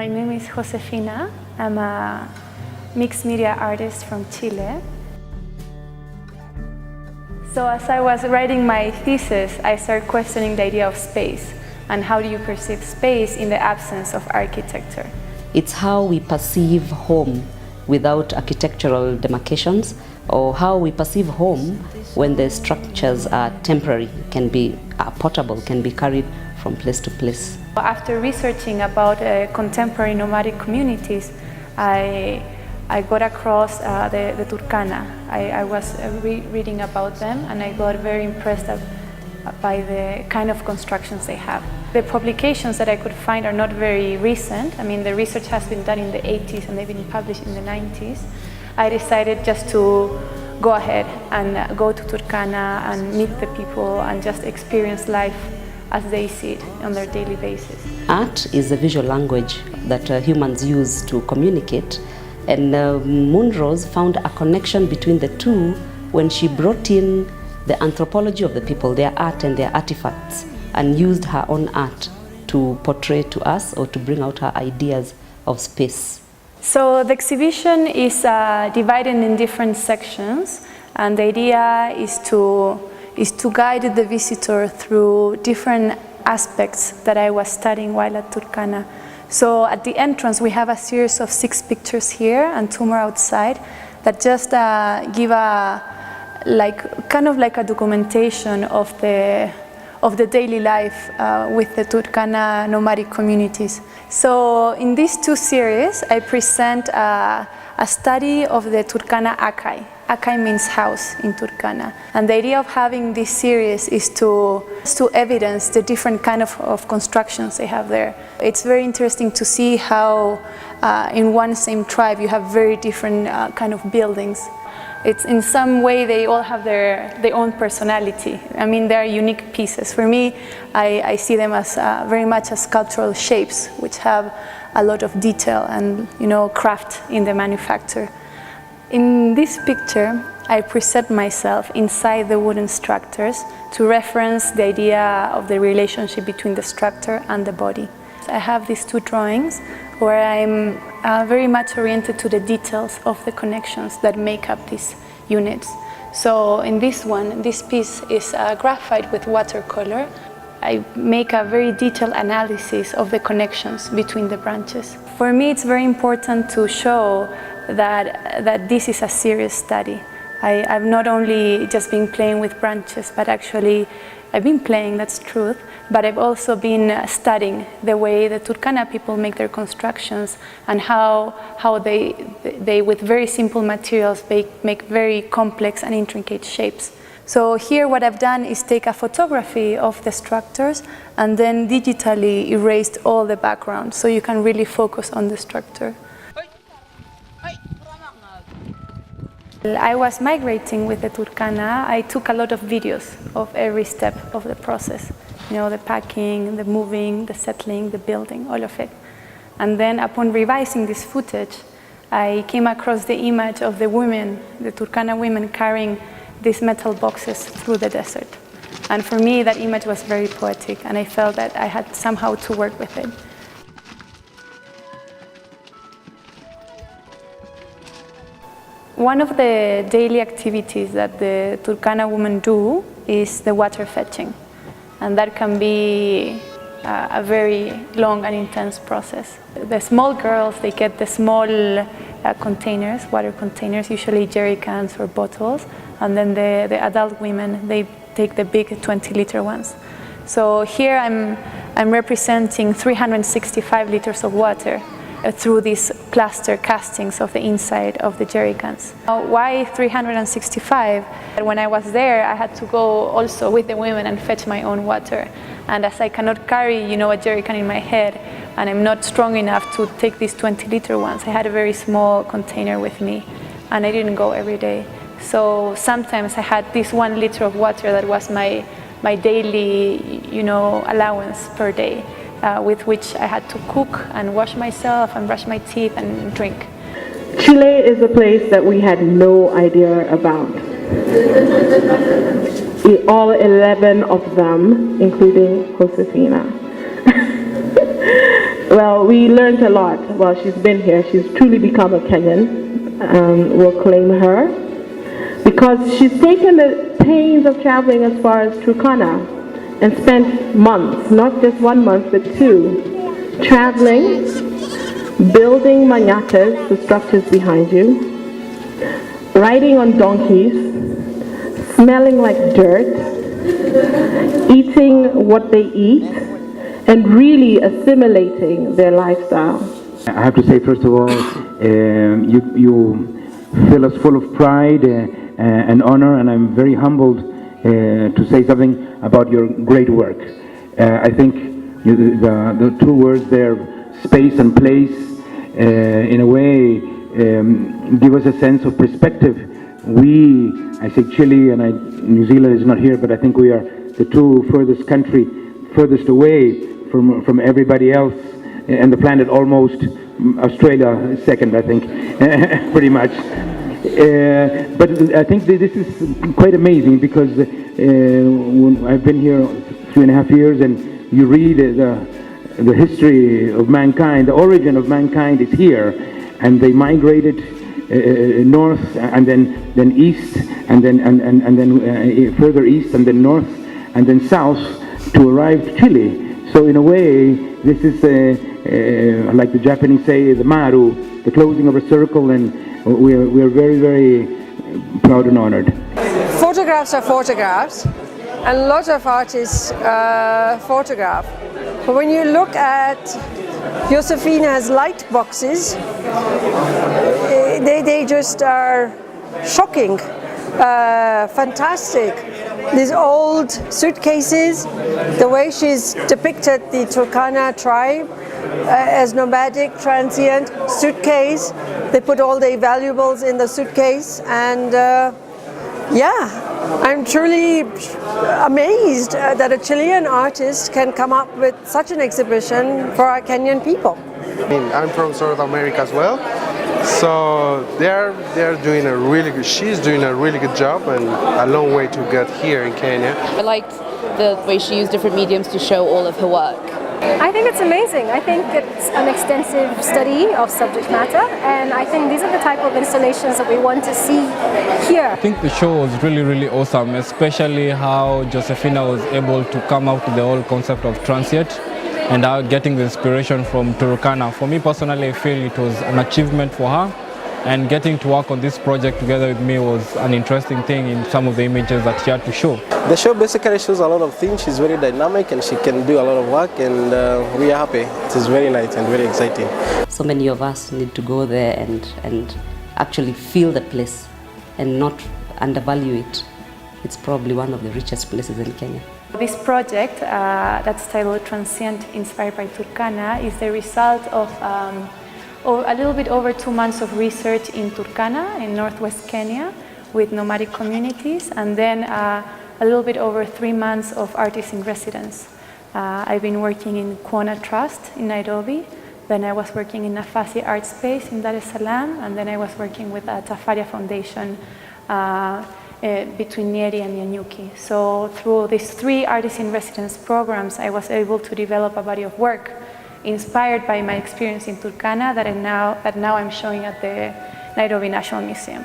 My name is Josefina. I'm a mixed media artist from Chile. So as I was writing my thesis, I started questioning the idea of space and how do you perceive space in the absence of architecture. It's how we perceive home without architectural demarcations, or how we perceive home when the structures are temporary, can be portable, can be carried from place to place. After researching about contemporary nomadic communities, I got across the Turkana. I was reading about them and I got very impressed by the kind of constructions they have. The publications that I could find are not very recent. I mean, the research has been done in the 80s and they've been published in the 90s. I decided just to go ahead and go to Turkana and meet the people and just experience life as they see it on their daily basis. Art is a visual language that humans use to communicate, and Munoz found a connection between the two when she brought in the anthropology of the people, their art and their artifacts, and used her own art to portray to us or to bring out her ideas of space. So the exhibition is divided in different sections, and the idea is to guide the visitor through different aspects that I was studying while at Turkana. So at the entrance we have a series of 6 pictures here and 2 more outside that just give kind of like a documentation of the daily life with the Turkana nomadic communities. So in these 2 series I present a study of the Turkana Akai. Akai means house in Turkana. And the idea of having this series is to evidence the different kind of constructions they have there. It's very interesting to see how in one same tribe you have very different kind of buildings. It's in some way they all have their own personality. I mean, they're unique pieces. For me, I see them as very much as sculptural shapes, which have a lot of detail and craft in the manufacture. In this picture, I present myself inside the wooden structures to reference the idea of the relationship between the structure and the body. I have these 2 drawings where I'm very much oriented to the details of the connections that make up these units. So in this one, this piece is graphite with watercolor. I make a very detailed analysis of the connections between the branches. For me, it's very important to show that this is a serious study. I've not only just been playing with branches, but actually I've been playing, that's truth, but I've also been studying the way the Turkana people make their constructions and how they with very simple materials, make very complex and intricate shapes. So here what I've done is take a photography of the structures and then digitally erased all the background so you can really focus on the structure. I was migrating with the Turkana. I took a lot of videos of every step of the process. The packing, the moving, the settling, the building, all of it. And then upon revising this footage, I came across the image of the women, the Turkana women carrying these metal boxes through the desert. And for me, that image was very poetic, and I felt that I had somehow to work with it. One of the daily activities that the Turkana women do is the water fetching. And that can be a very long and intense process. The small girls, they get the small containers, water containers, usually jerry cans or bottles. And then the adult women, they take the big 20-liter ones. So here I'm representing 365 liters of water through these plaster castings of the inside of the jerry cans. Why 365? When I was there, I had to go also with the women and fetch my own water. And as I cannot carry, a jerry can in my head, and I'm not strong enough to take these 20-liter ones, I had a very small container with me, and I didn't go every day. So sometimes I had this 1 liter of water that was my daily, allowance per day. With which I had to cook and wash myself and brush my teeth and drink. Chile is a place that we had no idea about. All 11 of them, including Josefina. Well, we learned a lot while she's been here. She's truly become a Kenyan. We'll claim her because she's taken the pains of traveling as far as Turkana and spent months, not just 1 month, but 2, traveling, building manyatas, the structures behind you, riding on donkeys, smelling like dirt, eating what they eat, and really assimilating their lifestyle. I have to say, first of all, you fill us full of pride and honor, and I'm very humbled to say something about your great work. I think the 2 words there, space and place, in a way give us a sense of perspective. I say Chile, and New Zealand is not here, but I think we are the 2 furthest away from everybody else and the planet, almost. Australia second, I think, pretty much. But I think this is quite amazing because when I've been here 3.5 years, and you read the history of mankind, the origin of mankind is here, and they migrated north and then east, and then further east, and then north, and then south to arrive to Chile. So in a way, this is like the Japanese say, the maru, the closing of a circle, and we are very, very proud and honored. Photographs are photographs, and lots of artists photograph. But when you look at Josefina's light boxes, they just are shocking, fantastic. These old suitcases, the way she's depicted the Turkana tribe as nomadic, transient, suitcase. They put all their valuables in the suitcase, and yeah, I'm truly amazed that a Chilean artist can come up with such an exhibition for our Kenyan people. I'm from South America as well, so they're doing a really good. She's doing a really good job, and a long way to get here in Kenya. I liked the way she used different mediums to show all of her work. I think it's amazing. I think it's an extensive study of subject matter, and I think these are the type of installations that we want to see here. I think the show was really awesome, especially how Josefina was able to come out with the whole concept of Transient and getting the inspiration from Turkana. For me personally, I feel it was an achievement for her, and getting to work on this project together with me was an interesting thing in some of the images that she had to show. The show basically shows a lot of things. She's very dynamic and she can do a lot of work, and we are happy. It is very nice and very exciting. So many of us need to go there and actually feel the place and not undervalue it. It's probably one of the richest places in Kenya. This project that's titled Transient, inspired by Turkana, is the result of a little bit over 2 months of research in Turkana, in northwest Kenya, with nomadic communities, and then a little bit over 3 months of artists in residence. I've been working in Kuona Trust in Nairobi, then I was working in Nafasi Art Space in Dar es Salaam, and then I was working with a Tafaria Foundation between Nyeri and Nyanyuki. So through these 3 artists in residence programs, I was able to develop a body of work inspired by my experience in Turkana that now I'm showing at the Nairobi National Museum.